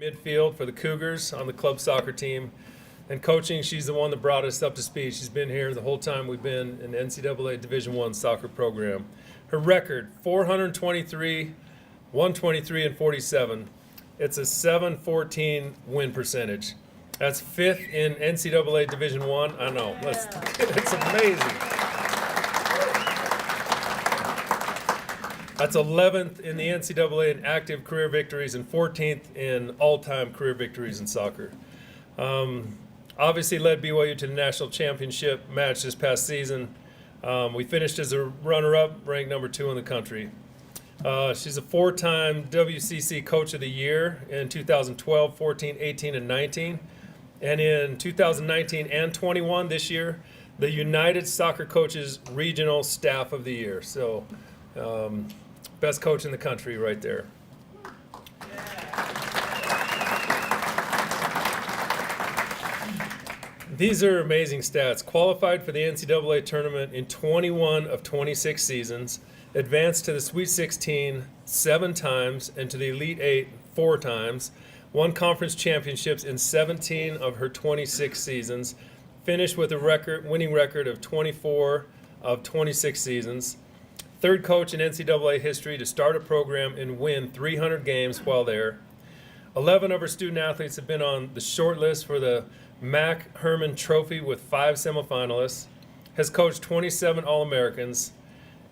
Midfield for the Cougars on the club soccer team. And coaching, she's the one that brought us up to speed. She's been here the whole time we've been in the NCAA Division I soccer program. Her record, 423, 123, and 47. It's a 714 win percentage. That's 5th in NCAA Division I. I know, it's amazing. That's 11th in the NCAA in active career victories and 14th in all-time career victories in soccer. Obviously led BYU to the national championship match this past season. We finished as a runner-up, ranked number 2 in the country. She's a 4-time WCC Coach of the Year in 2012, 14, 18, and 19. And in 2019 and 21 this year, the United Soccer Coaches Regional Staff of the Year. So, best coach in the country right there. These are amazing stats. Qualified for the NCAA tournament in 21 of 26 seasons, advanced to the Sweet 16 7 times and to the Elite 8 4 times, won conference championships in 17 of her 26 seasons, finished with a winning record of 24 of 26 seasons, third coach in NCAA history to start a program and win 300 games while there. 11 of her student athletes have been on the short list for the Mac Herman Trophy with 5 semifinalists, has coached 27 All-Americans,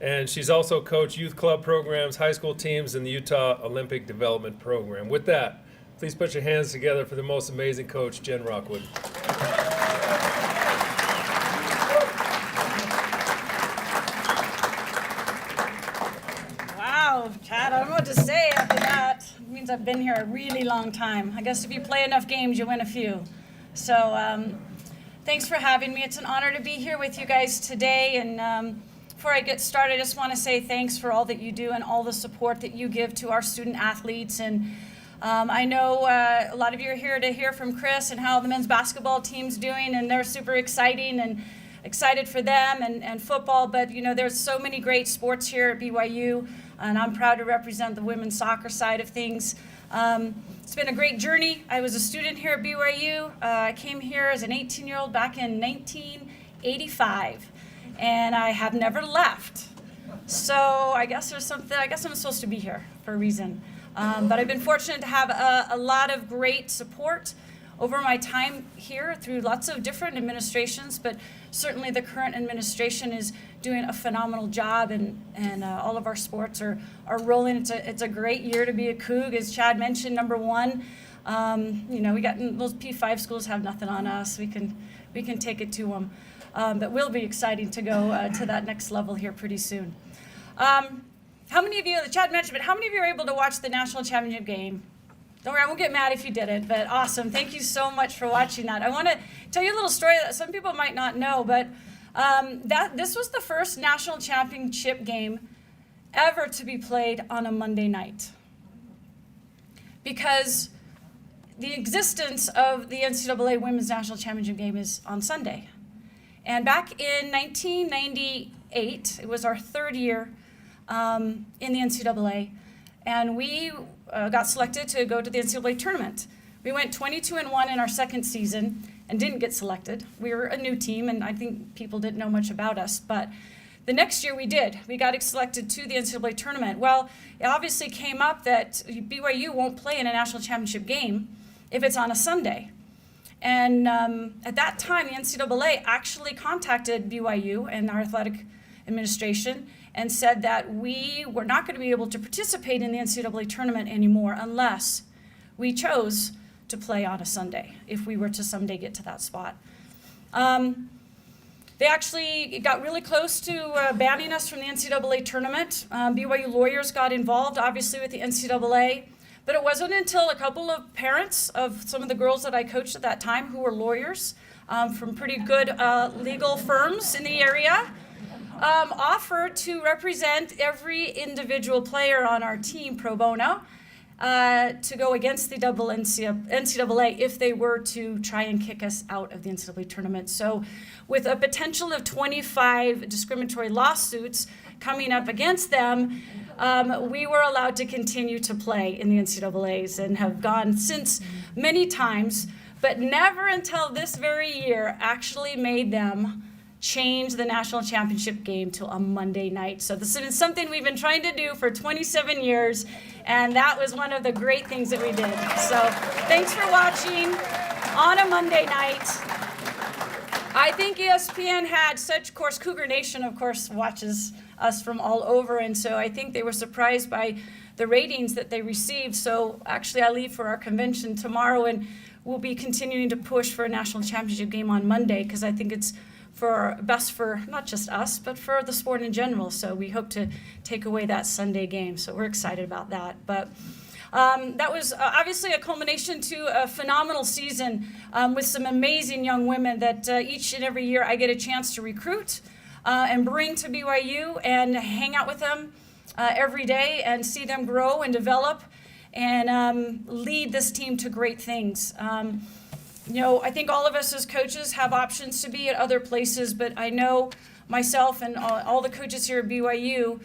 and she's also coached youth club programs, high school teams, and the Utah Olympic Development Program. With that, please put your hands together for the most amazing coach, Jen Rockwood. Wow, Chad, I don't know what to say after that. It means I've been here a really long time. I guess if you play enough games, you win a few. So thanks for having me. It's an honor to be here with you guys today. And before I get started, I just want to say thanks for all that you do and all the support that you give to our student athletes. And I know a lot of you are here to hear from Chris and how the men's basketball team's doing, and they're super exciting and excited for them and football. But, you know, there's so many great sports here at BYU, and I'm proud to represent the women's soccer side of things. It's been a great journey. I was a student here at BYU. I came here as an 18-year-old back in 1985, and I have never left. So I guess there's something. I guess I'm supposed to be here for a reason. But I've been fortunate to have a lot of great support over my time here through lots of different administrations, but certainly the current administration is doing a phenomenal job, and all of our sports are rolling. It's a great year to be a Coug, as Chad mentioned, number 1. You know, we got those P5 schools have nothing on us. We can take it to them, but we'll be exciting to go to that next level here pretty soon. How many of you, Chad mentioned, but how many of you are able to watch the national championship game? Don't worry, I won't get mad if you didn't, but awesome. Thank you so much for watching that. I want to tell you a little story that some people might not know, but this was the first national championship game ever to be played on a Monday night. Because the existence of the NCAA Women's National Championship game is on Sunday. And back in 1998, it was our 3rd year in the NCAA, and we got selected to go to the NCAA tournament. We went 22-1 in our 2nd season and didn't get selected. We were a new team, and I think people didn't know much about us, but the next year we did. We got selected to the NCAA tournament. Well, it obviously came up that BYU won't play in a national championship game if it's on a Sunday. And at that time, the NCAA actually contacted BYU and our athletic administration and said that we were not going to be able to participate in the NCAA tournament anymore unless we chose to play on a Sunday, if we were to someday get to that spot. They actually got really close to banning us from the NCAA tournament. BYU lawyers got involved, obviously, with the NCAA. But it wasn't until a couple of parents of some of the girls that I coached at that time, who were lawyers from pretty good legal firms in the area, offered to represent every individual player on our team pro bono to go against the NCAA if they were to try and kick us out of the NCAA tournament. So with a potential of 25 discriminatory lawsuits coming up against them, we were allowed to continue to play in the NCAAs and have gone since many times, but never until this very year actually made them change the national championship game to a Monday night. So this is something we've been trying to do for 27 years, and that was one of the great things that we did. So thanks for watching on a Monday night. I think ESPN had such, of course, Cougar Nation, of course, watches us from all over, and so I think they were surprised by the ratings that they received. So actually, I leave for our convention tomorrow, and we'll be continuing to push for a national championship game on Monday, because I think it's best for not just us, but for the sport in general. So we hope to take away that Sunday game. So we're excited about that. But that was obviously a culmination to a phenomenal season with some amazing young women that each and every year I get a chance to recruit and bring to BYU and hang out with them every day and see them grow and develop and lead this team to great things. I think all of us as coaches have options to be at other places, but I know myself and all the coaches here at BYU,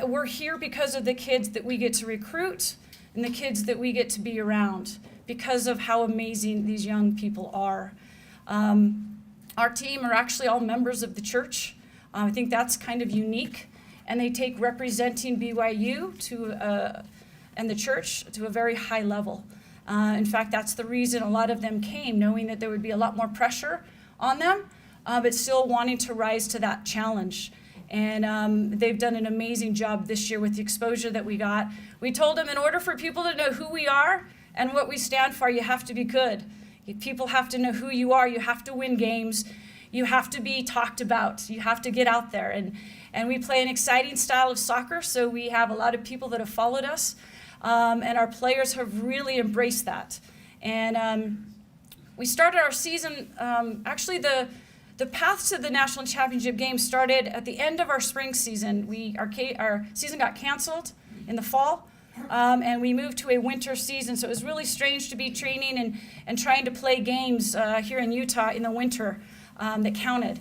we're here because of the kids that we get to recruit and the kids that we get to be around because of how amazing these young people are. Our team are actually all members of the church. I think that's kind of unique, and they take representing BYU and the church to a very high level. In fact, that's the reason a lot of them came, knowing that there would be a lot more pressure on them, but still wanting to rise to that challenge. And they've done an amazing job this year with the exposure that we got. We told them in order for people to know who we are and what we stand for, you have to be good. People have to know who you are. You have to win games. You have to be talked about. You have to get out there. And we play an exciting style of soccer, so we have a lot of people that have followed us. And our players have really embraced that. And we started our season, actually the path to the national championship game started at the end of our spring season. Our season got canceled in the fall, and we moved to a winter season. So it was really strange to be training and trying to play games here in Utah in the winter that counted.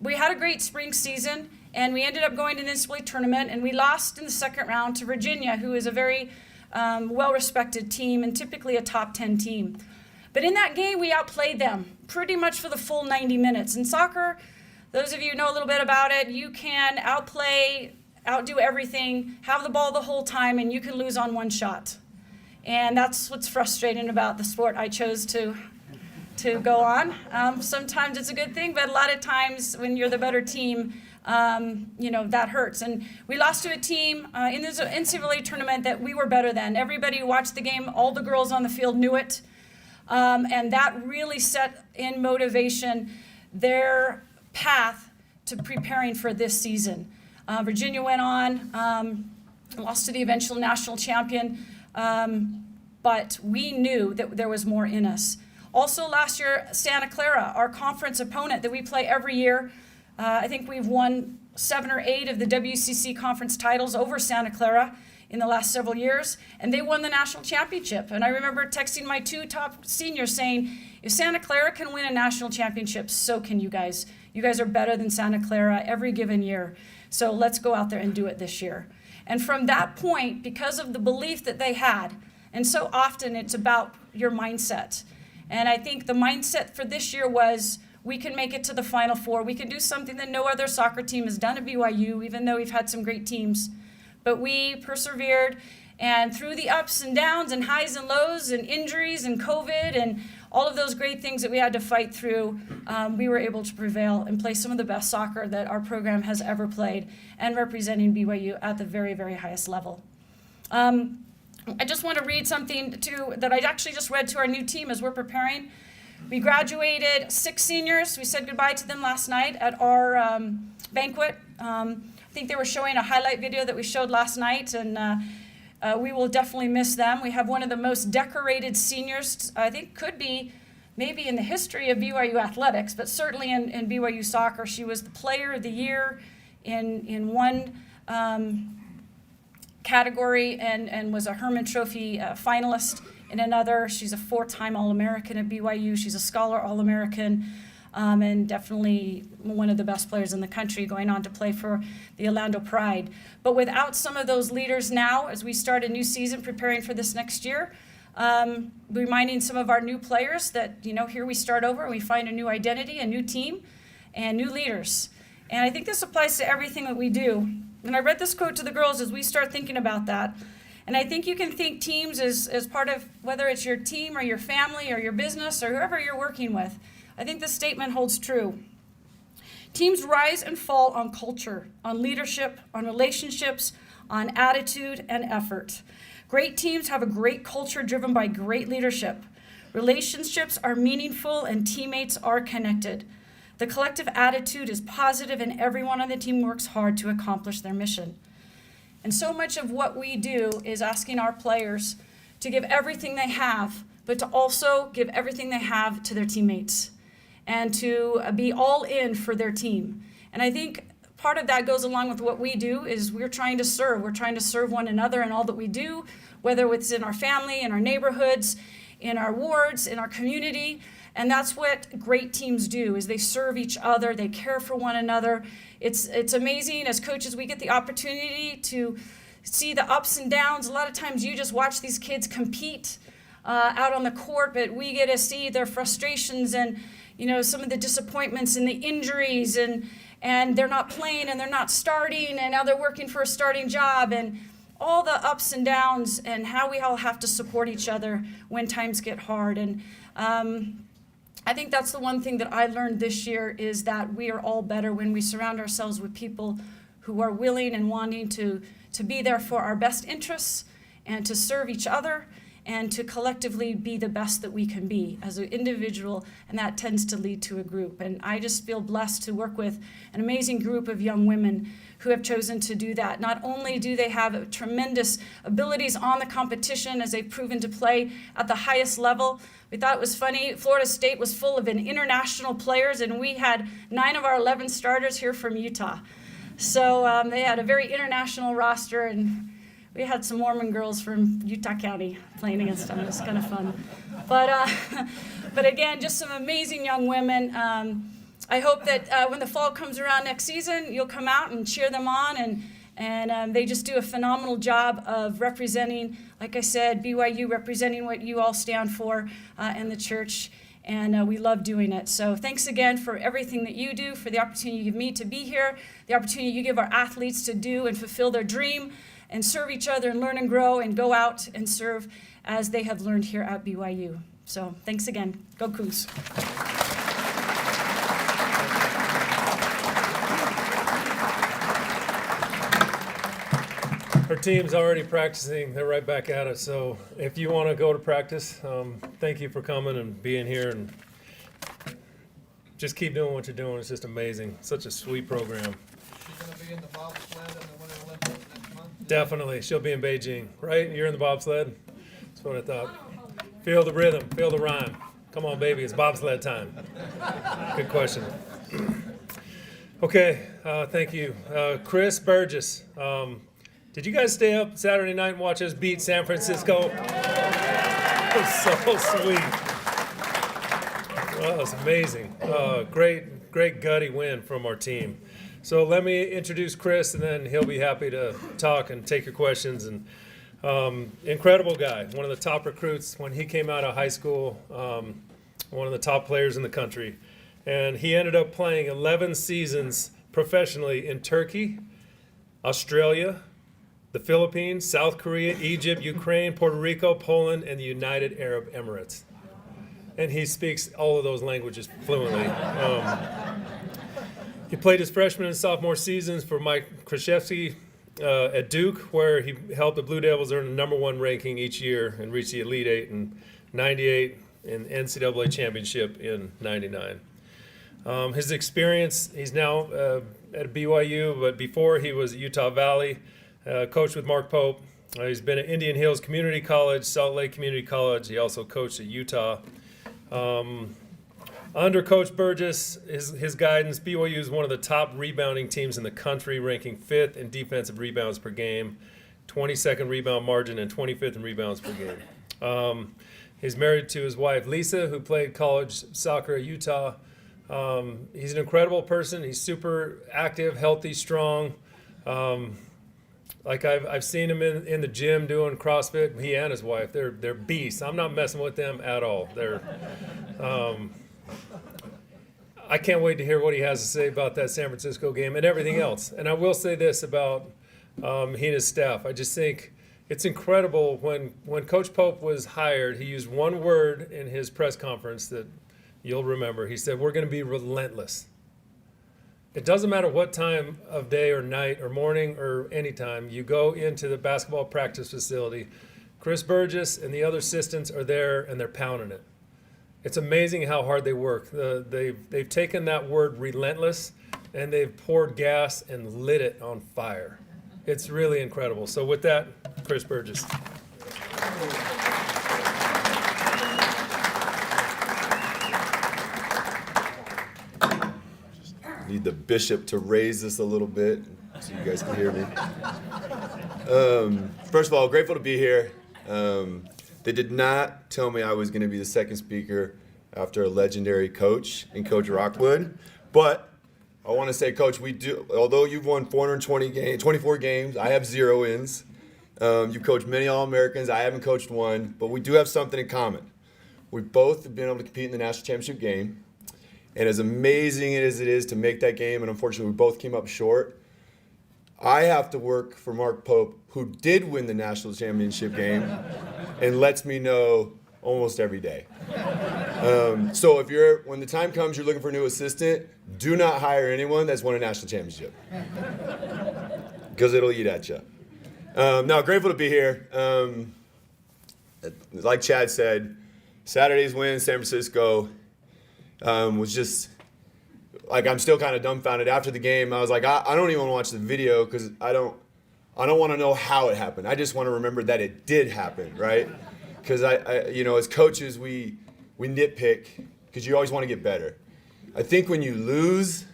We had a great spring season, and we ended up going to the NCAA tournament, and we lost in the second round to Virginia, who is a very well-respected team and typically a top 10 team. But in that game, we outplayed them pretty much for the full 90 minutes. In soccer, those of you who know a little bit about it, you can outdo everything, have the ball the whole time, and you can lose on one shot. And that's what's frustrating about the sport I chose to go on. Sometimes it's a good thing, but a lot of times when you're the better team, that hurts. And we lost to a team in the NCAA tournament that we were better than. Everybody who watched the game, all the girls on the field knew it. And that really set in motivation their path to preparing for this season. Virginia went on, lost to the eventual national champion, but we knew that there was more in us. Also last year, Santa Clara, our conference opponent that we play every year, I think we've won 7 or 8 of the WCC conference titles over Santa Clara in the last several years, and they won the national championship. And I remember texting my 2 top seniors saying, if Santa Clara can win a national championship, so can you guys. You guys are better than Santa Clara every given year. So let's go out there and do it this year. And from that point, because of the belief that they had, and so often it's about your mindset. And I think the mindset for this year was, we can make it to the Final Four. We can do something that no other soccer team has done at BYU, even though we've had some great teams. But we persevered, and through the ups and downs and highs and lows and injuries and COVID and all of those great things that we had to fight through, we were able to prevail and play some of the best soccer that our program has ever played, and representing BYU at the very, very highest level. I just want to read something that I actually just read to our new team as we're preparing. We graduated 6 seniors. We said goodbye to them last night at our banquet. I think they were showing a highlight video that we showed last night, and we will definitely miss them. We have one of the most decorated seniors, I think could be maybe in the history of BYU athletics, but certainly in BYU soccer. She was the player of the year in one category and was a Herman Trophy finalist in another. She's a 4-time All-American at BYU. She's a Scholar All-American. and definitely one of the best players in the country, going on to play for the Orlando Pride. But without some of those leaders now, as we start a new season preparing for this next year, reminding some of our new players that, here we start over and we find a new identity, a new team, and new leaders. And I think this applies to everything that we do. And I read this quote to the girls as we start thinking about that. And I think you can think teams as part of, whether it's your team or your family or your business or whoever you're working with. I think this statement holds true. Teams rise and fall on culture, on leadership, on relationships, on attitude and effort. Great teams have a great culture driven by great leadership. Relationships are meaningful and teammates are connected. The collective attitude is positive and everyone on the team works hard to accomplish their mission. And so much of what we do is asking our players to give everything they have, but to also give everything they have to their teammates and to be all in for their team. And I think part of that goes along with what we do is we're trying to serve. We're trying to serve one another in all that we do, whether it's in our family, in our neighborhoods, in our wards, in our community. And that's what great teams do, is they serve each other, they care for one another. It's amazing as coaches, we get the opportunity to see the ups and downs. A lot of times you just watch these kids compete out on the court, but we get to see their frustrations and some of the disappointments and the injuries, and they're not playing and they're not starting, and now they're working for a starting job, and all the ups and downs, and how we all have to support each other when times get hard. And I think that's the one thing that I learned this year, is that we are all better when we surround ourselves with people who are willing and wanting to be there for our best interests and to serve each other and to collectively be the best that we can be as an individual, and that tends to lead to a group. And I just feel blessed to work with an amazing group of young women who have chosen to do that. Not only do they have tremendous abilities on the competition, as they've proven to play at the highest level. We thought it was funny, Florida State was full of international players, and we had 9 of our 11 starters here from Utah. So they had a very international roster, and we had some Mormon girls from Utah County playing against them. It was kind of fun. But again, just some amazing young women. I hope that when the fall comes around next season, you'll come out and cheer them on. And they just do a phenomenal job of representing, like I said, BYU, representing what you all stand for in the church. And we love doing it. So thanks again for everything that you do, for the opportunity you give me to be here, the opportunity you give our athletes to do and fulfill their dream, and serve each other and learn and grow and go out and serve as they have learned here at BYU. So thanks again. Go Cougs. Our team's already practicing. They're right back at it. So if you want to go to practice, thank you for coming and being here. And just keep doing what you're doing. It's just amazing. Such a sweet program. She's going to be in the bobsled in the Winter Olympics next month? Definitely. She'll be in Beijing, right? You're in the bobsled? That's what I thought. Feel the rhythm. Feel the rhyme. Come on, baby. It's bobsled time. Good question. Okay. Thank you. Chris Burgess. Did you guys stay up Saturday night and watch us beat San Francisco? It was so sweet. Well, it was amazing. Great gutty win from our team. So let me introduce Chris, and then he'll be happy to talk and take your questions. And incredible guy, one of the top recruits when he came out of high school, one of the top players in the country. And he ended up playing 11 seasons professionally in Turkey, Australia, the Philippines, South Korea, Egypt, Ukraine, Puerto Rico, Poland, and the United Arab Emirates. And he speaks all of those languages fluently. He played his freshman and sophomore seasons for Mike Krzyzewski at Duke, where he helped the Blue Devils earn the #1 ranking each year and reach the Elite Eight in '98 and NCAA championship in '99. His experience, he's now at BYU, but before he was at Utah Valley, coached with Mark Pope. He's been at Indian Hills Community College, Salt Lake Community College. He also coached at Utah. Under Coach Burgess, his guidance, BYU is one of the top rebounding teams in the country, ranking 5th in defensive rebounds per game, 22nd rebound margin, and 25th in rebounds per game. He's married to his wife, Lisa, who played college soccer at Utah. He's an incredible person. He's super active, healthy, strong. Like I've seen him in the gym doing CrossFit. He and his wife, they're beasts. I'm not messing with them at all. I can't wait to hear what he has to say about that San Francisco game and everything else. And I will say this about he and his staff. I just think it's incredible when Coach Pope was hired, he used one word in his press conference that you'll remember. He said, "We're going to be relentless." It doesn't matter what time of day or night or morning or any time you go into the basketball practice facility, Chris Burgess and the other assistants are there and they're pounding it. It's amazing how hard they work. They've taken that word relentless and they've poured gas and lit it on fire. It's really incredible. So with that, Chris Burgess. Need the bishop to raise this a little bit so you guys can hear me. First of all, grateful to be here. They did not tell me I was going to be the second speaker after a legendary coach in Coach Rockwood. But I want to say, Coach, although you've won 24 games, I have 0 wins. You've coached many All-Americans. I haven't coached one. But we do have something in common. We both have been able to compete in the national championship game. And as amazing as it is to make that game, and unfortunately we both came up short, I have to work for Mark Pope, who did win the national championship game and lets me know almost every day. So when the time comes you're looking for a new assistant, do not hire anyone that's won a national championship because it'll eat at you. Now, grateful to be here. Like Chad said, Saturday's win, San Francisco, was just like, I'm still kind of dumbfounded. After the game, I was like, I don't even want to watch the video because I don't want to know how it happened. I just want to remember that it did happen, right? Because I as coaches, we nitpick because you always want to get better. I think when you lose,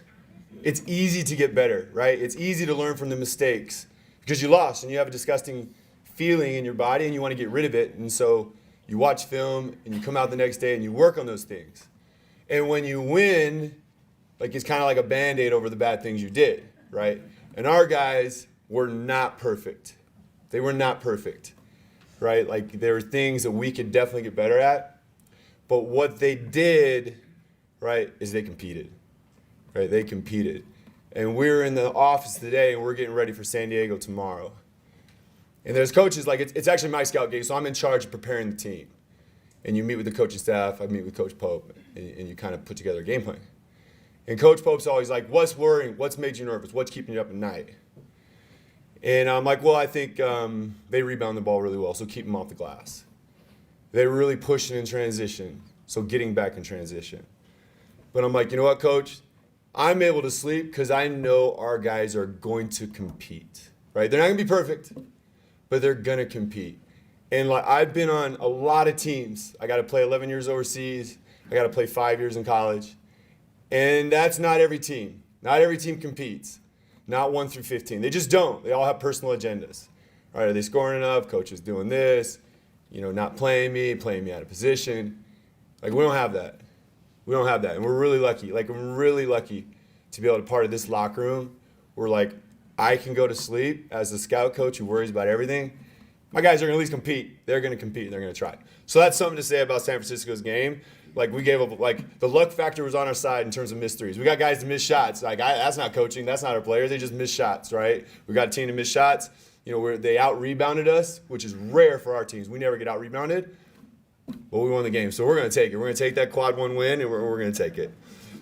it's easy to get better, right? It's easy to learn from the mistakes because you lost and you have a disgusting feeling in your body and you want to get rid of it. And so you watch film and you come out the next day and you work on those things. And when you win, like it's kind of like a Band-Aid over the bad things you did, right? And our guys were not perfect. They were not perfect, right? Like there were things that we could definitely get better at. But what they did, right, is they competed, right? They competed. And we're in the office today and we're getting ready for San Diego tomorrow. And there's coaches, like it's actually my scout game, so I'm in charge of preparing the team. And you meet with the coaching staff, I meet with Coach Pope, and you kind of put together a game plan. And Coach Pope's always like, what's worrying? What's made you nervous? What's keeping you up at night? And I'm like, well, I think they rebound the ball really well, so keep them off the glass. They're really pushing in transition, so getting back in transition. But I'm like, you know what, Coach? I'm able to sleep because I know our guys are going to compete, right? They're not going to be perfect, but they're going to compete. And like I've been on a lot of teams. I got to play 11 years overseas. I got to play 5 years in college. And that's not every team. Not every team competes. Not 1 through 15. They just don't. They all have personal agendas. All right, are they scoring enough? Coach is doing this. Not playing me out of position. Like, we don't have that. We don't have that. And we're really lucky. Like, I'm really lucky to be able to be part of this locker room where, like, I can go to sleep as a scout coach who worries about everything. My guys are going to at least compete. They're going to compete. They're going to try. So that's something to say about San Francisco's game. Like, we gave up, like, the luck factor was on our side in terms of missed threes. We got guys to miss shots. Like, that's not coaching. That's not our players. They just miss shots, right? We got a team to miss shots. They out-rebounded us, which is rare for our teams. We never get out-rebounded. But we won the game. So we're going to take it. We're going to take that quad one win, and we're going to take it.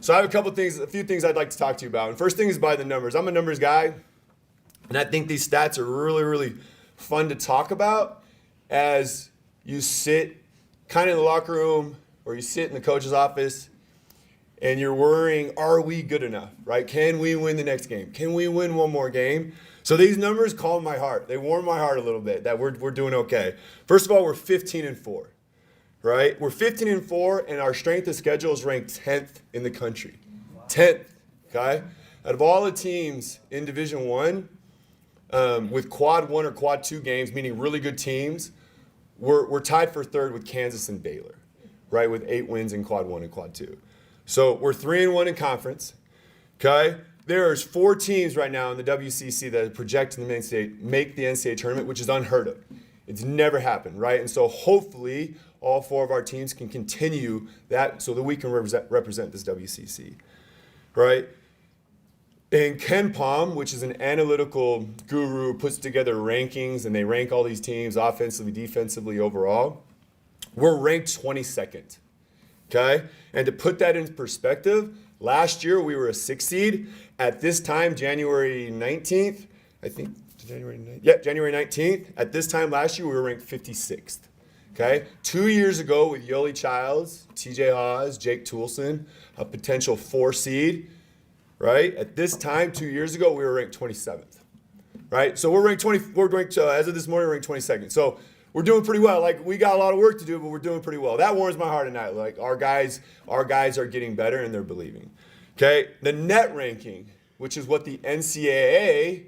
So I have a few things I'd like to talk to you about. And first thing is by the numbers. I'm a numbers guy, and I think these stats are really, really fun to talk about as you sit kind of in the locker room or you sit in the coach's office and you're worrying, are we good enough, right? Can we win the next game? Can we win one more game? So these numbers calm my heart. They warm my heart a little bit that we're doing okay. First of all, we're 15-4, right? We're 15-4, and our strength of schedule is ranked 10th in the country. 10th, okay? Out of all the teams in Division I, with quad 1 or quad 2 games, meaning really good teams, we're tied for third with Kansas and Baylor, right, with 8 wins in quad 1 and quad 2. So we're 3-1 in conference. Okay? There's 4 teams right now in the WCC that are projecting the make the NCAA tournament, which is unheard of. It's never happened, right? And so hopefully all 4 of our teams can continue that so that we can represent this WCC, right? And Ken Palm, which is an analytical guru, puts together rankings, and they rank all these teams offensively, defensively, overall. We're ranked 22nd, okay? And to put that in perspective, last year we were a 6 seed. At this time, January 19th, I think, January 19th. At this time last year, we were ranked 56th, okay? 2 years ago with Yoli Childs, TJ Haas, Jake Toulson, a potential 4 seed, right? At this time, 2 years ago, we were ranked 27th, right? So we're ranked as of this morning, we're ranked 22nd. So we're doing pretty well. Like, we got a lot of work to do, but we're doing pretty well. That warms my heart tonight. Like, our guys are getting better and they're believing. Okay? The net ranking, which is what the NCAA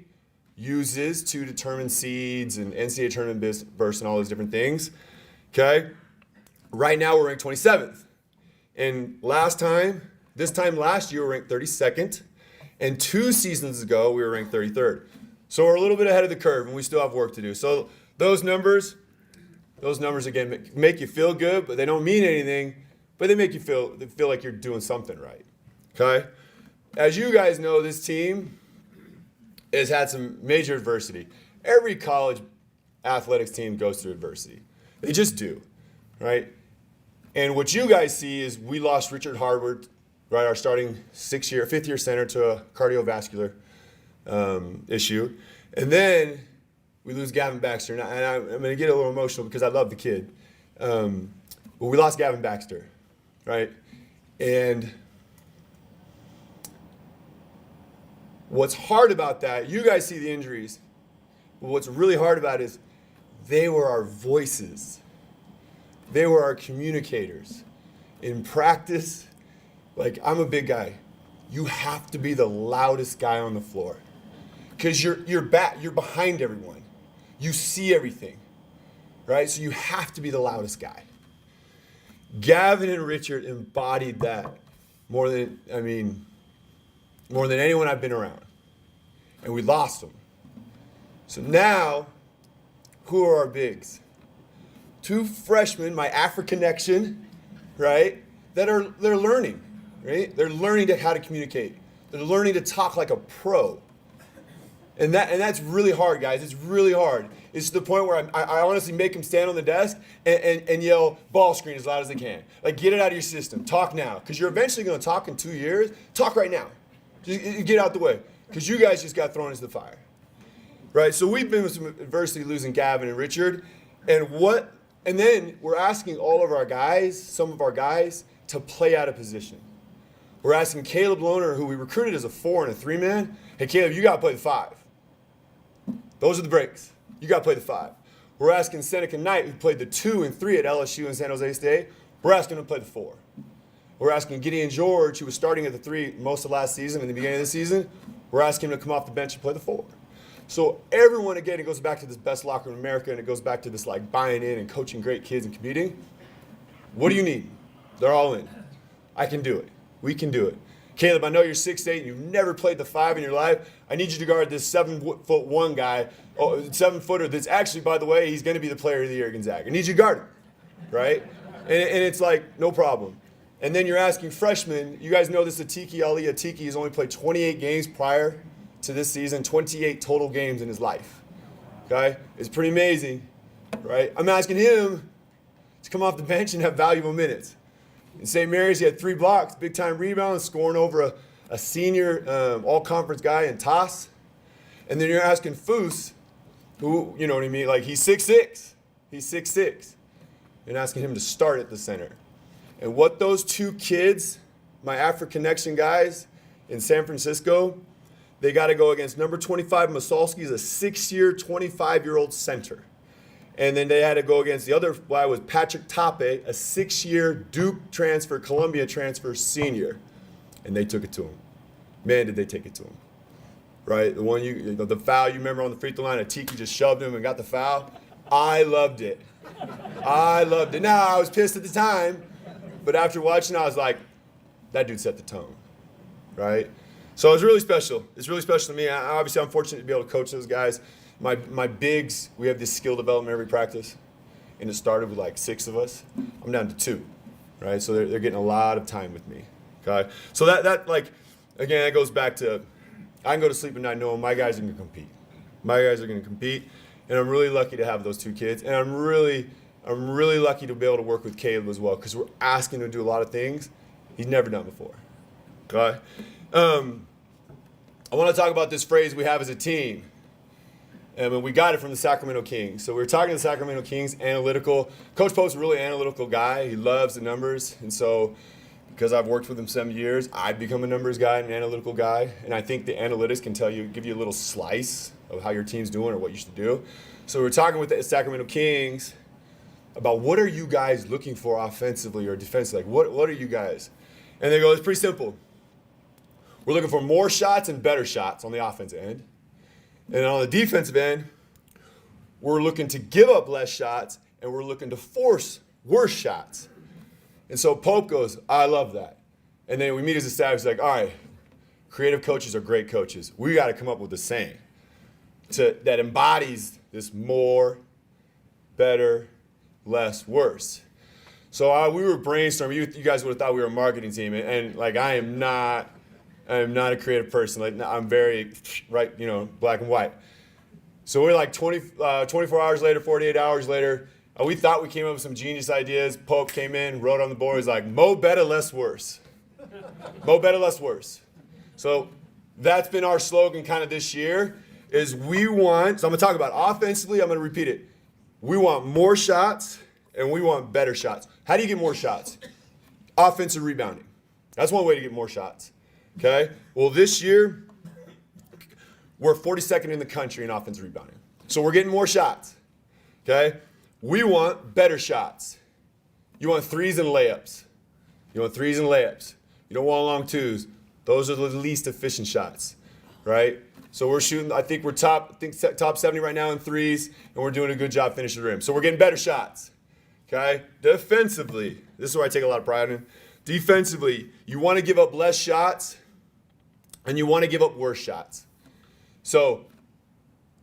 uses to determine seeds and NCAA tournament bursts and all those different things. Okay? Right now we're ranked 27th. And this time last year we were ranked 32nd. And 2 seasons ago we were ranked 33rd. So we're a little bit ahead of the curve and we still have work to do. So those numbers again make you feel good, but they don't mean anything, but they make you feel like you're doing something right. Okay? As you guys know, this team has had some major adversity. Every college athletics team goes through adversity. They just do, right? And what you guys see is we lost Richard Harvard, right, our starting 5th-year center, to a cardiovascular issue. And then we lose Gavin Baxter. And I'm going to get a little emotional because I love the kid. But we lost Gavin Baxter, right? And what's hard about that, you guys see the injuries, but what's really hard about it is they were our voices. They were our communicators. In practice, like, I'm a big guy. You have to be the loudest guy on the floor because you're behind everyone. You see everything, right? So you have to be the loudest guy. Gavin and Richard embodied that more than anyone I've been around. And we lost them. So now, who are our bigs? 2 freshmen, my African connection, right? They're learning, right? They're learning how to communicate. They're learning to talk like a pro. And that's really hard, guys. It's really hard. It's to the point where I honestly make them stand on the desk and yell ball screen as loud as they can. Like, get it out of your system. Talk now. Because you're eventually going to talk in 2 years. Talk right now. Just get out the way. Because you guys just got thrown into the fire. Right? So we've been with some adversity losing Gavin and Richard. And then we're asking all of our guys, some of our guys, to play out of position. We're asking Caleb Lohner, who we recruited as a 4 and a 3-man, hey, Caleb, you got to play the 5. Those are the breaks. You got to play the 5. We're asking Seneca Knight, who played the 2 and 3 at LSU and San Jose State, we're asking him to play the 4. We're asking Gideon George, who was starting at the 3 most of last season and the beginning of the season, we're asking him to come off the bench and play the 4. So everyone, again, it goes back to this best locker in America, and it goes back to this, like, buying in and coaching great kids and competing. What do you need? They're all in. I can do it. We can do it. Caleb, I know you're 6'8", and you've never played the 5 in your life. I need you to guard this 7'1" guy, 7-footer that's actually, by the way, he's going to be the player of the year at Gonzaga. I need you to guard him, right? And it's like, no problem. And then you're asking freshmen, you guys know this Atiki Ali. Atiki has only played 28 games prior to this season, 28 total games in his life, okay? It's pretty amazing, right? I'm asking him to come off the bench and have valuable minutes. In St. Mary's, he had 3 blocks, big-time rebounds, scoring over a senior all-conference guy in Toss. And then you're asking Foose, who, you know what I mean, like, he's 6'6". He's 6'6". You're asking him to start at the center. And what those 2 kids, my African connection guys in San Francisco, they got to go against number 25, Masalski, is a 6-year, 25-year-old center. And then they had to go against the other guy was Patrick Tape, a 6-year Duke transfer, Columbia transfer senior. And they took it to him. Man, did they take it to him. Right? The one the foul you remember on the free throw line, Atiki just shoved him and got the foul. I loved it. I loved it. Now, I was pissed at the time, but after watching, I was like, that dude set the tone, right? So it's really special. It's really special to me. Obviously, I'm fortunate to be able to coach those guys. My bigs, we have this skill development every practice, and it started with like 6 of us. I'm down to 2, right? So they're getting a lot of time with me, okay? So that like, again, that goes back to, I can go to sleep at night knowing my guys are going to compete. My guys are going to compete, and I'm really lucky to have those 2 kids, and I'm really lucky to be able to work with Caleb as well, because we're asking him to do a lot of things he's never done before, okay? I want to talk about this phrase we have as a team. And we got it from the Sacramento Kings. So we were talking to the Sacramento Kings, analytical. Coach Pope's a really analytical guy. He loves the numbers. And so because I've worked with him 7 years, I've become a numbers guy and an analytical guy. And I think the analytics can give you a little slice of how your team's doing or what you should do. So we were talking with the Sacramento Kings about what are you guys looking for offensively or defensively? Like, what are you guys? And they go, it's pretty simple. We're looking for more shots and better shots on the offensive end. And on the defensive end, we're looking to give up less shots, and we're looking to force worse shots. And so Pope goes, I love that. And then we meet as a staff. He's like, all right, creative coaches are great coaches. We got to come up with the saying that embodies this more, better, less, worse. So we were brainstorming. You guys would have thought we were a marketing team. And like, I am not a creative person. Like, I'm very, right, black and white. So we're like 24 hours later, 48 hours later, we thought we came up with some genius ideas. Pope came in, wrote on the board, was like, Mo better, less worse. Mo better, less worse. So that's been our slogan kind of this year, is so I'm going to talk about offensively, I'm going to repeat it. We want more shots, and we want better shots. How do you get more shots? Offensive rebounding. That's one way to get more shots. Okay? Well, this year, we're 42nd in the country in offensive rebounding. So we're getting more shots. Okay? We want better shots. You want threes and layups. You don't want long twos. Those are the least efficient shots, right? So we're shooting, I think we're top 70 right now in threes, and we're doing a good job finishing the rim. So we're getting better shots. Okay? Defensively, this is where I take a lot of pride in. Defensively, you want to give up less shots, and you want to give up worse shots. So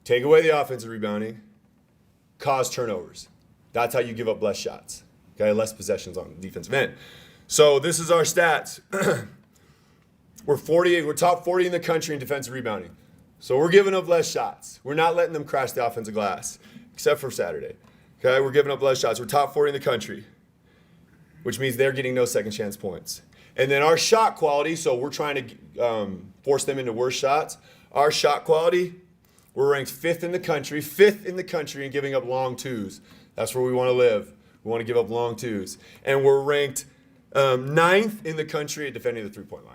take away the offensive rebounding, cause turnovers. That's how you give up less shots. Okay, less possessions on the defensive end. So this is our stats. We're top 40 in the country in defensive rebounding. So we're giving up less shots. We're not letting them crash the offensive glass, except for Saturday. Okay, we're giving up less shots. We're top 40 in the country, which means they're getting no second chance points. And then our shot quality, so we're trying to force them into worse shots. Our shot quality, we're ranked 5th in the country in giving up long twos. That's where we want to live. We want to give up long twos. And we're ranked 9th in the country at defending the three-point line.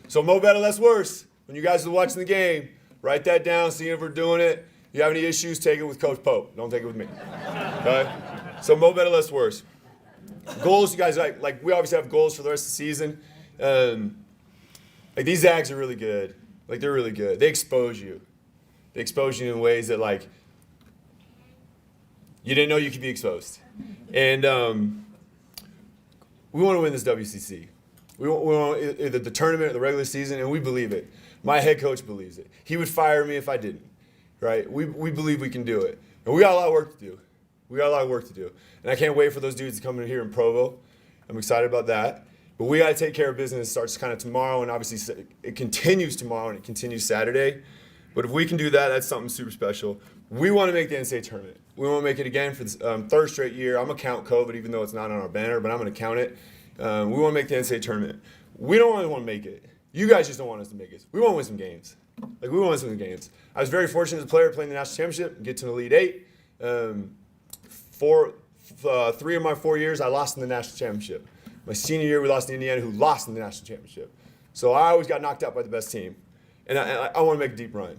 So Mo better, less worse. When you guys are watching the game, write that down, see if we're doing it. If you have any issues, take it with Coach Pope. Don't take it with me. Okay? So Mo better, less worse. Goals, you guys, like we obviously have goals for the rest of the season. Like these Zags are really good. Like they're really good. They expose you. They expose you in ways that like you didn't know you could be exposed. And we want to win this WCC. We want either the tournament or the regular season, and we believe it. My head coach believes it. He would fire me if I didn't. Right? We believe we can do it. And we got a lot of work to do. And I can't wait for those dudes to come in here in Provo. I'm excited about that. But we got to take care of business. It starts kind of tomorrow, and obviously it continues tomorrow, and it continues Saturday. But if we can do that, that's something super special. We want to make the NCAA tournament. We want to make it again for the third straight year. I'm going to count COVID, even though it's not on our banner, but I'm going to count it. We want to make the NCAA tournament. We don't really want to make it. You guys just don't want us to make it. We want to win some games. Like, we want to win some games. I was very fortunate as a player playing the national championship and get to the Elite Eight. 3 of my 4 years, I lost in the national championship. My senior year, we lost to Indiana, who lost in the national championship. So I always got knocked out by the best team. And I want to make a deep run.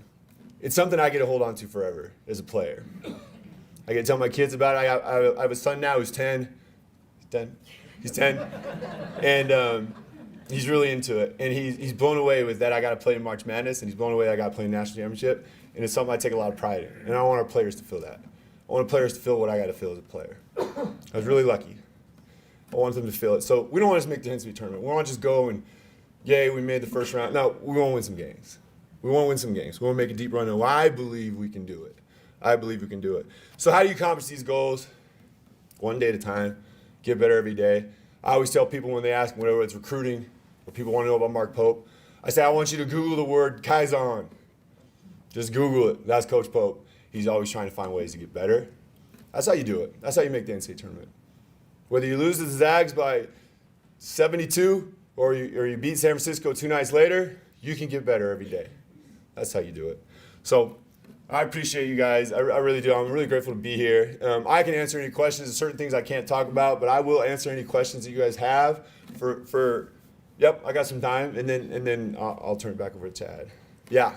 It's something I get to hold on to forever as a player. I get to tell my kids about it. I have a son now who's 10. He's 10. And he's really into it. And he's blown away with that I got to play in March Madness, and he's blown away that I got to play in the national championship. And it's something I take a lot of pride in. And I want our players to feel that. I want players to feel what I got to feel as a player. I was really lucky. I want them to feel it. So we don't want to just make the NCAA tournament. We want to just go and yay, we made the first round. No, we want to win some games. We want to win some games. We want to make a deep run. No, I believe we can do it. I believe we can do it. So how do you accomplish these goals? One day at a time. Get better every day. I always tell people when they ask me, whether it's recruiting or people want to know about Mark Pope, I say, I want you to Google the word Kaizen. Just Google it. That's Coach Pope. He's always trying to find ways to get better. That's how you do it. That's how you make the NCAA tournament. Whether you lose to the Zags by 72 or you beat San Francisco 2 nights later, you can get better every day. That's how you do it. So I appreciate you guys. I really do. I'm really grateful to be here. I can answer any questions. There's certain things I can't talk about, but I will answer any questions that you guys have. Yep, I got some time, and then I'll turn it back over to Chad. Yeah.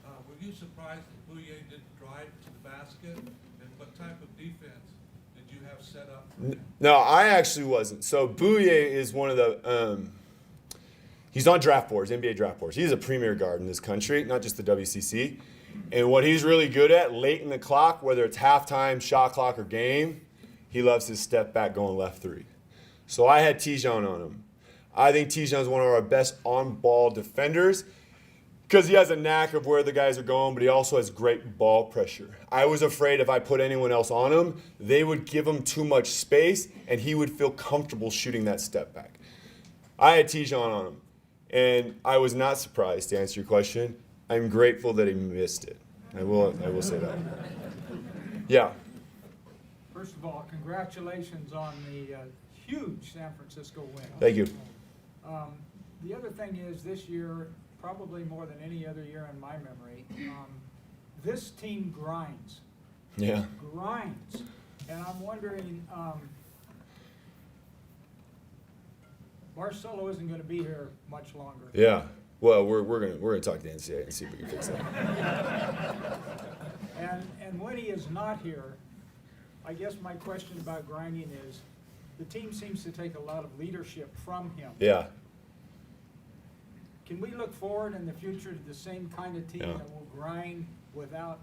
Were you surprised that BYU didn't drive to the basket? And what type of defense did you have set up? No, I actually wasn't. So BYU is one of the he's on draft boards, NBA draft boards. He's a premier guard in this country, not just the WCC. And what he's really good at, late in the clock, whether it's halftime, shot clock, or game, he loves his step back going left 3. So I had Tijon on him. I think Tijon's one of our best on-ball defenders because he has a knack of where the guys are going, but he also has great ball pressure. I was afraid if I put anyone else on him, they would give him too much space, and he would feel comfortable shooting that step back. I had Tijon on him, and I was not surprised, to answer your question. I'm grateful that he missed it. I will say that. Yeah. First of all, congratulations on the huge San Francisco win. Thank you. The other thing is this year, probably more than any other year in my memory, this team grinds. Yeah. Grinds. And I'm wondering, Barcelo isn't going to be here much longer. Yeah. Well, we're gonna talk to the NCAA and see if we can fix that. And when he is not here, I guess my question about grinding is, the team seems to take a lot of leadership from him. Yeah. Can we look forward in the future to the same kind of team Yeah. that will grind without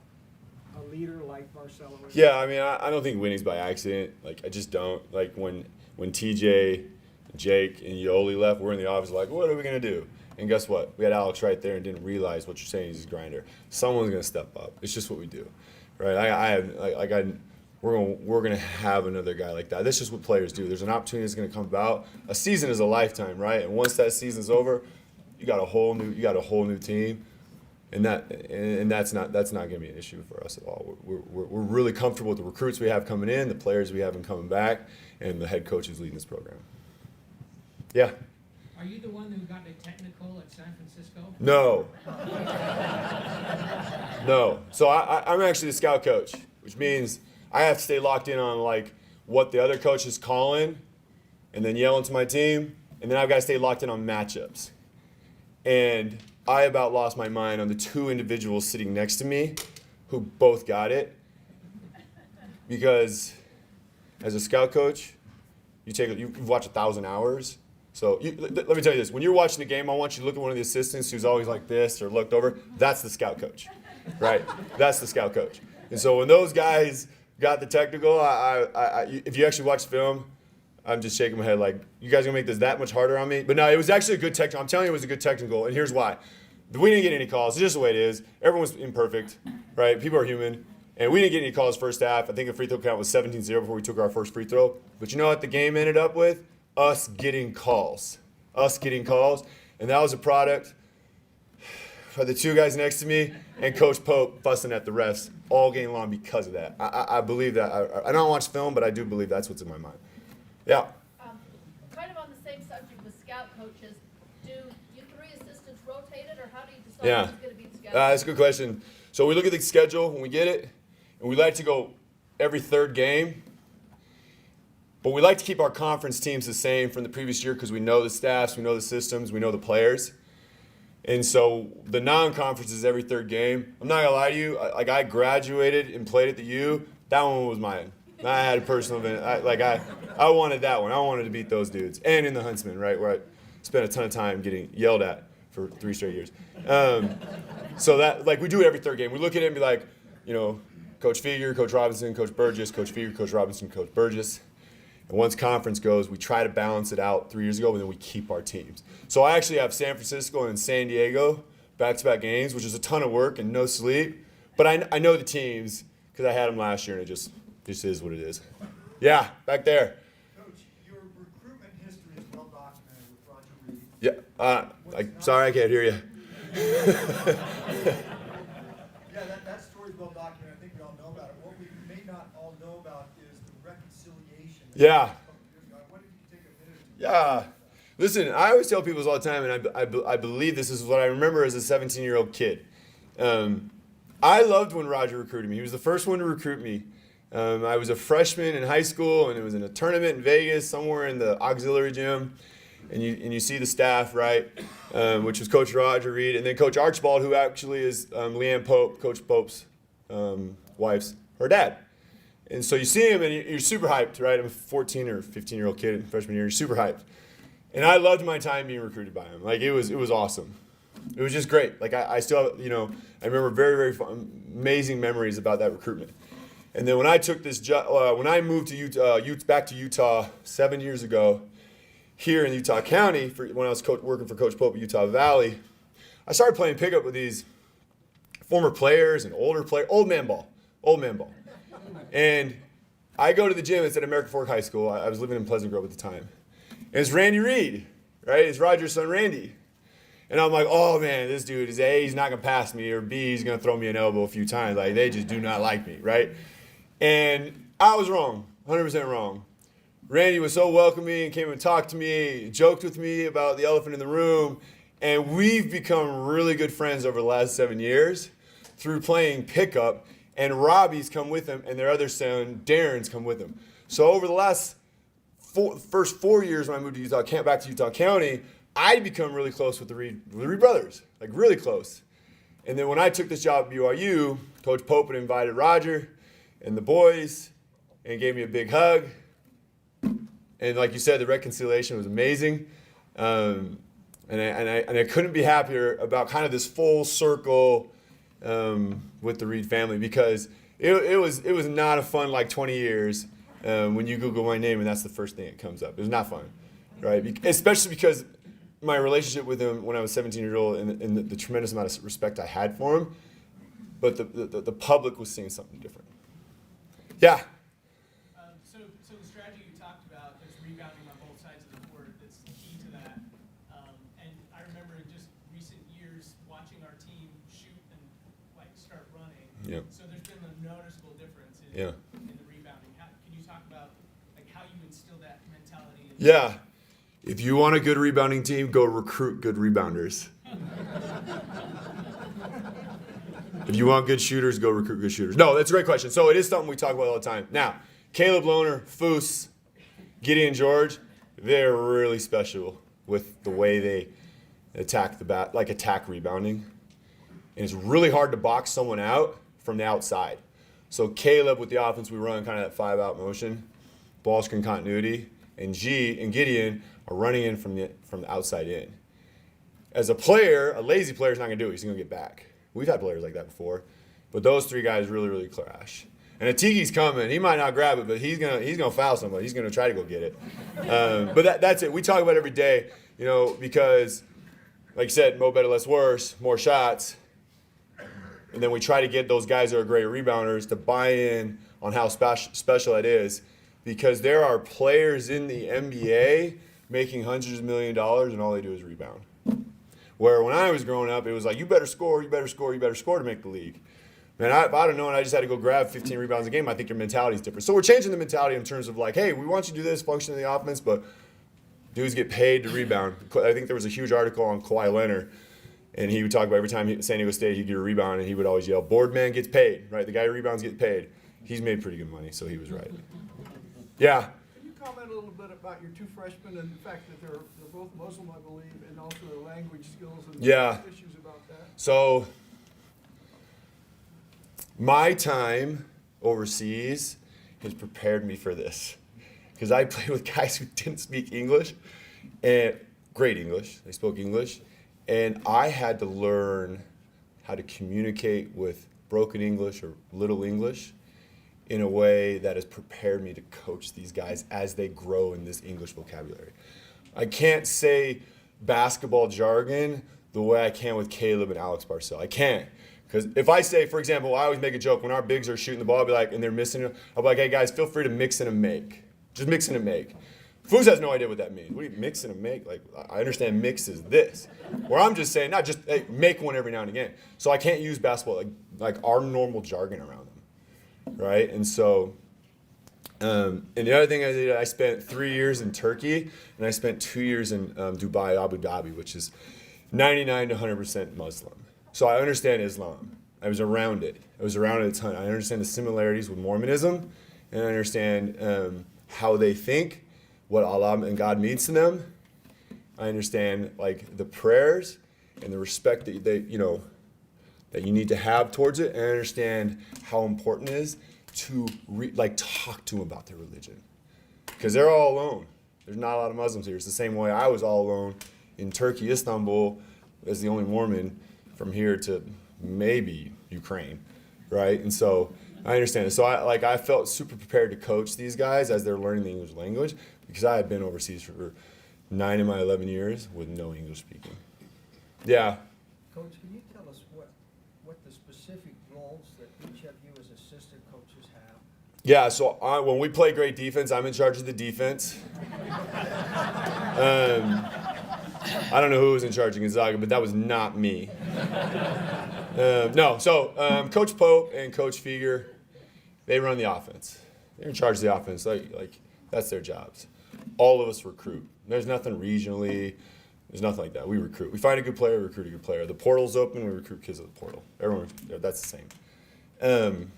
a leader like Barcelo is? Yeah, I mean, I don't think winning's by accident. Like, I just don't. Like, when TJ, Jake, and Yoli left, we're in the office like, what are we going to do? And guess what? We had Alex right there and didn't realize what you're saying is a grinder. Someone's going to step up. It's just what we do, right? We're going to have another guy like that. That's just what players do. There's an opportunity that's going to come about. A season is a lifetime, right? And once that season's over, you got a whole new team. And that's not going to be an issue for us at all. We're really comfortable with the recruits we have coming in, the players we have coming back, and the head coach who's leading this program. Yeah. Are you the one who got a technical at San Francisco? No. No. So I'm actually the scout coach, which means I have to stay locked in on like what the other coach is calling, and then yelling to my team, and then I've got to stay locked in on matchups. And I about lost my mind on the 2 individuals sitting next to me who both got it. Because as a scout coach, you watch 1,000 hours. So let me tell you this. When you're watching the game, I want you to look at one of the assistants who's always like this or looked over. That's the scout coach, right? That's the scout coach. And so when those guys got the technical, if you actually watch film, I'm just shaking my head like, you guys are going to make this that much harder on me? But no, it was actually a good technical. I'm telling you it was a good technical, and here's why. We didn't get any calls. It's just the way it is. Everyone's imperfect, right? People are human. And we didn't get any calls first half. I think the free throw count was 17-0 before we took our first free throw. But you know what the game ended up with? Us getting calls. And that was a product of the 2 guys next to me and Coach Pope fussing at the refs all game long because of that. I believe that. I don't watch film, but I do believe that's what's in my mind. Yeah. Kind of on the same subject with scout coaches, do you 3 assistants rotate it, or how do you decide Yeah. who's going to be the scout? That's a good question. So we look at the schedule when we get it, and we like to go every 3rd game. But we like to keep our conference teams the same from the previous year because we know the staffs, we know the systems, we know the players. And so the non-conference is every 3rd game. I'm not going to lie to you. I graduated and played at the U. That one was mine. I had a personal event. I wanted that one. I wanted to beat those dudes. And in the Huntsman, right, where I spent a ton of time getting yelled at for 3 straight years. So that, we do it every 3rd game. We look at it and be like, Coach Figure, Coach Robinson, Coach Burgess, Coach Figure, Coach Robinson, Coach Burgess. And once conference goes, we try to balance it out 3 years ago, and then we keep our teams. So I actually have San Francisco and San Diego back-to-back games, which is a ton of work and no sleep. But I know the teams because I had them last year, and it just is what it is. Yeah, back there. Coach, your recruitment history is well documented with Roger Reed. Yeah. Sorry, I can't hear you. Yeah, that story's well documented. I think we all know about it. What we may not all know about is the reconciliation. Yeah. What did you take a minute to Yeah. Listen, I always tell people this all the time, and I believe this is what I remember as a 17-year-old kid. I loved when Roger recruited me. He was the first one to recruit me. I was a freshman in high school, and it was in a tournament in Vegas, somewhere in the auxiliary gym. And you see the staff, right, which was Coach Roger Reed, and then Coach Archibald, who actually is Leanne Pope, Coach Pope's her dad. And so you see him, and you're super hyped, right? I'm a 14 or 15-year-old kid in freshman year. You're super hyped. And I loved my time being recruited by him. Like, it was awesome. It was just great. Like, I still have, I remember very, very fun, amazing memories about that recruitment. And then when I took this job, when I moved to back to Utah 7 years ago, here in Utah County, when I was working for Coach Pope at Utah Valley, I started playing pickup with these former players and old man ball. And I go to the gym. It's at American Fork High School. I was living in Pleasant Grove at the time. And it's Randy Reed, right? It's Roger's son, Randy. And I'm like, oh, man, this dude is A, he's not going to pass me, or B, he's going to throw me an elbow a few times. Like, they just do not like me, right? And I was wrong, 100% wrong. Randy was so welcoming and came and talked to me, joked with me about the elephant in the room, and we've become really good friends over the last 7 years through playing pickup, and Robbie's come with him, and their other son, Darren's come with him. So over the last first 4 years when I moved to back to Utah County, I'd become really close with the Reed brothers, like really close. And then when I took this job at BYU, Coach Pope had invited Roger and the boys and gave me a big hug. And like you said, the reconciliation was amazing. And I couldn't be happier about kind of this full circle with the Reed family, because it was not a fun 20 years when you Google my name and that's the first thing that comes up. It was not fun, right? Especially because my relationship with him when I was 17 years old and the tremendous amount of respect I had for him, but the public was seeing something different. Yeah. So the strategy you talked about, there's rebounding on both sides of the court. That's the key to that. And I remember in just recent years watching our team shoot and start running. Yeah. So there's been a noticeable difference in the rebounding. Can you talk about how you instill that mentality? Yeah. If you want a good rebounding team, go recruit good rebounders. If you want good shooters, go recruit good shooters. No, that's a great question. So it is something we talk about all the time. Now, Caleb Lohner, Foose, Gideon George, they're really special with the way they attack attack rebounding. And it's really hard to box someone out from the outside. So Caleb, with the offense we run, kind of that 5-out motion, ball screen continuity, and Gideon are running in from the outside in. As a player, a lazy player is not going to do it. He's going to get back. We've had players like that before, but those three guys really, really crash. And Atigi's coming. He might not grab it, but he's gonna foul somebody. He's gonna try to go get it. But that's it. We talk about it every day, because, like you said, more better, less worse, more shots. And then we try to get those guys that are great rebounders to buy in on how special it is, because there are players in the NBA making hundreds of millions of dollars, and all they do is rebound. Where when I was growing up, it was like, you better score to make the league. Man, if I'd have known I just had to go grab 15 rebounds a game, I think your mentality is different. So we're changing the mentality in terms of hey, we want you to do this, function in the offense, but dudes get paid to rebound. I think there was a huge article on Kawhi Leonard, and he would talk about every time San Diego State he'd get a rebound, and he would always yell, board man gets paid, right? The guy who rebounds gets paid. He's made pretty good money, so he was right. Yeah. Can you comment a little bit about your two freshmen and the fact that they're both Muslim, I believe, and also their language skills and issues about that? So my time overseas has prepared me for this, because I played with guys who didn't speak English, and great English. They spoke English, and I had to learn how to communicate with broken English or little English in a way that has prepared me to coach these guys as they grow in this English vocabulary. I can't say basketball jargon the way I can with Caleb and Alex Barcel. I can't. Because if I say, for example, I always make a joke when our bigs are shooting the ball, I'll be like, and they're missing it, I'll be like, hey guys, feel free to mix and a make. Just mix and a make. Foos has no idea what that means. What do you mix and a make? Like, I understand mix is this. Where I'm just saying, not just hey, make one every now and again. So I can't use basketball like our normal jargon around them, right? And so, and the other thing I did, I spent 3 years in Turkey, and I spent 2 years in Dubai, Abu Dhabi, which is 99 to 100% Muslim. So I understand Islam. I was around it. I was around it a ton. I understand the similarities with Mormonism, and I understand how they think, what Allah and God means to them. I understand like the prayers and the respect that that you need to have towards it, and I understand how important it is to talk to them about their religion, because they're all alone. There's not a lot of Muslims here. It's the same way I was all alone in Turkey, Istanbul, as the only Mormon from here to maybe Ukraine, right? And so I understand it. So I felt super prepared to coach these guys as they're learning the English language, because I had been overseas for 9 of my 11 years with no English speaking. Yeah. Coach, can you tell us what the specific roles that each of you as assistant coaches have? Yeah, so when we play great defense, I'm in charge of the defense. I don't know who was in charge of Gonzaga, but that was not me. Coach Pope and Coach Feger, they run the offense. They're in charge of the offense. Like that's their jobs. All of us recruit. There's nothing regionally. There's nothing like that. We recruit. We find a good player, we recruit a good player. The portal's open, we recruit kids at the portal. Everyone, that's the same.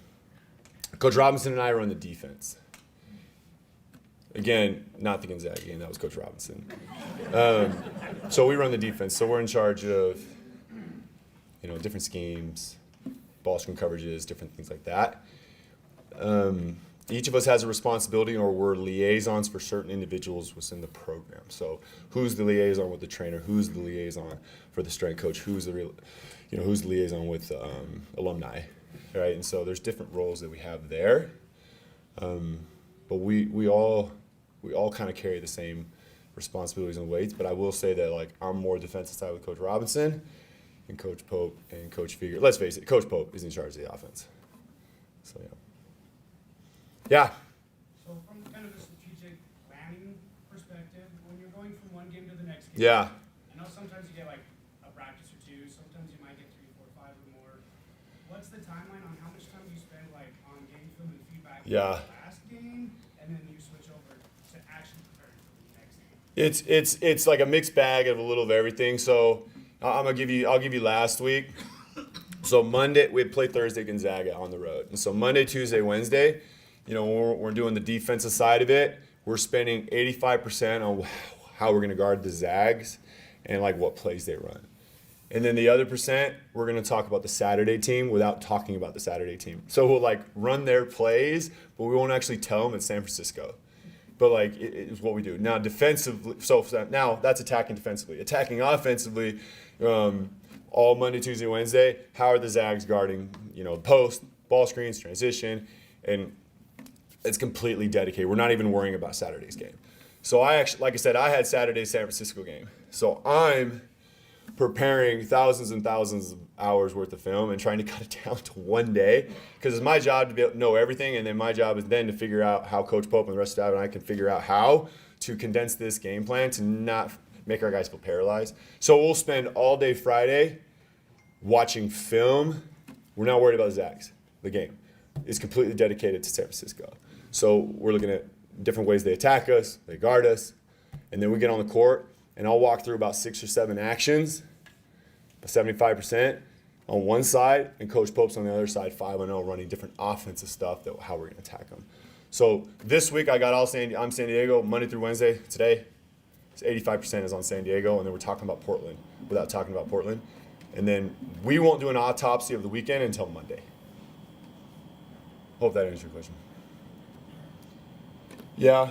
Coach Robinson and I run the defense. Again, not the Gonzaga game. That was Coach Robinson. So we run the defense. So we're in charge of, different schemes, ball screen coverages, different things like that. Each of us has a responsibility, or we're liaisons for certain individuals within the program. So who's the liaison with the trainer? Who's the liaison for the strength coach? Who's the liaison with alumni, right? And so there's different roles that we have there. But we all kind of carry the same responsibilities and weights. But I will say that I'm more defensive side with Coach Robinson and Coach Pope and Coach Feger. Let's face it, Coach Pope is in charge of the offense. So yeah. So from kind of a strategic planning perspective, when you're going from one game to the next game, Yeah. I know sometimes you get a practice or two, sometimes you might get 3, 4, 5 or more. What's the timeline on how much time you spend on game film and feedback for Yeah. the last game, and then you switch over to actually preparing for the next game? It's like a mixed bag of a little of everything. So I'll give you last week. So Monday we play Thursday Gonzaga on the road, and so Monday, Tuesday, Wednesday, we're doing the defensive side of it. We're spending 85% on how we're going to guard the Zags and what plays they run. And then the other percent, we're going to talk about the Saturday team without talking about the Saturday team. So we'll run their plays, but we won't actually tell them it's San Francisco. But it's what we do. Now defensively, so now that's attacking defensively. Attacking offensively, all Monday, Tuesday, Wednesday, how are the Zags guarding, post, ball screens, transition, and it's completely dedicated. We're not even worrying about Saturday's game. So I actually, like I said, I had Saturday's San Francisco game. So I'm preparing thousands and thousands of hours worth of film and trying to cut it down to one day, because it's my job to be able to know everything, and then my job is then to figure out how Coach Pope and the rest of the staff and I can figure out how to condense this game plan to not make our guys feel paralyzed. So we'll spend all day Friday watching film. We're not worried about the Zags. The game is completely dedicated to San Francisco. So we're looking at different ways they attack us, they guard us, and then we get on the court, and I'll walk through about 6 or 7 actions, 75% on one side, and Coach Pope's on the other side, 5-0, running different offensive stuff, how we're going to attack them. So this week I'm San Diego, Monday through Wednesday. Today, it's 85% is on San Diego, and then we're talking about Portland without talking about Portland. And then we won't do an autopsy of the weekend until Monday. Hope that answers your question. Yeah.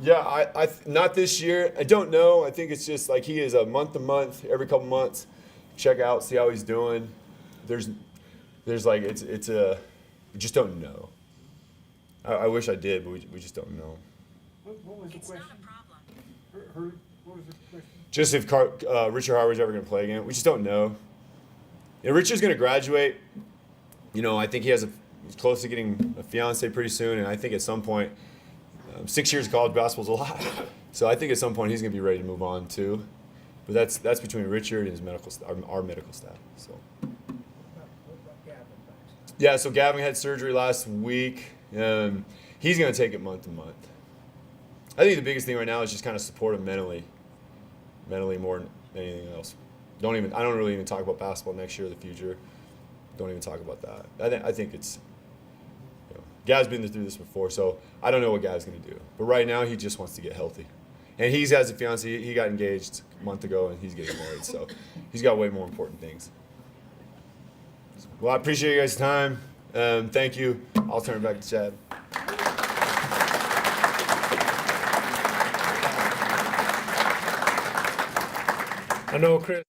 Yeah, I not this year. I don't know. I think it's just he is a month to month, every couple months, check out, see how he's doing. there's like it's a we just don't know. I wish I did, but we just don't know. What was the question? What was the question? Just if Richard Harvard's ever going to play again, we just don't know. Yeah, Richard's going to graduate. You know, I think he's close to getting a fiance pretty soon, and I think at some point, 6 years of college basketball is a lot. So I think at some point he's going to be ready to move on too. But that's between Richard and his medical our medical staff. So. Yeah, so Gavin had surgery last week. He's going to take it month to month. I think the biggest thing right now is just kind of support him mentally more than anything else. I don't really even talk about basketball next year or the future. Don't even talk about that. I think it's, Gav's been through this before, so I don't know what Gav's going to do. But right now, he just wants to get healthy. And he has a fiance. He got engaged a month ago, and he's getting married. So he's got way more important things. Well, I appreciate you guys' time. Thank you. I'll turn it back to Chad. I know Chris.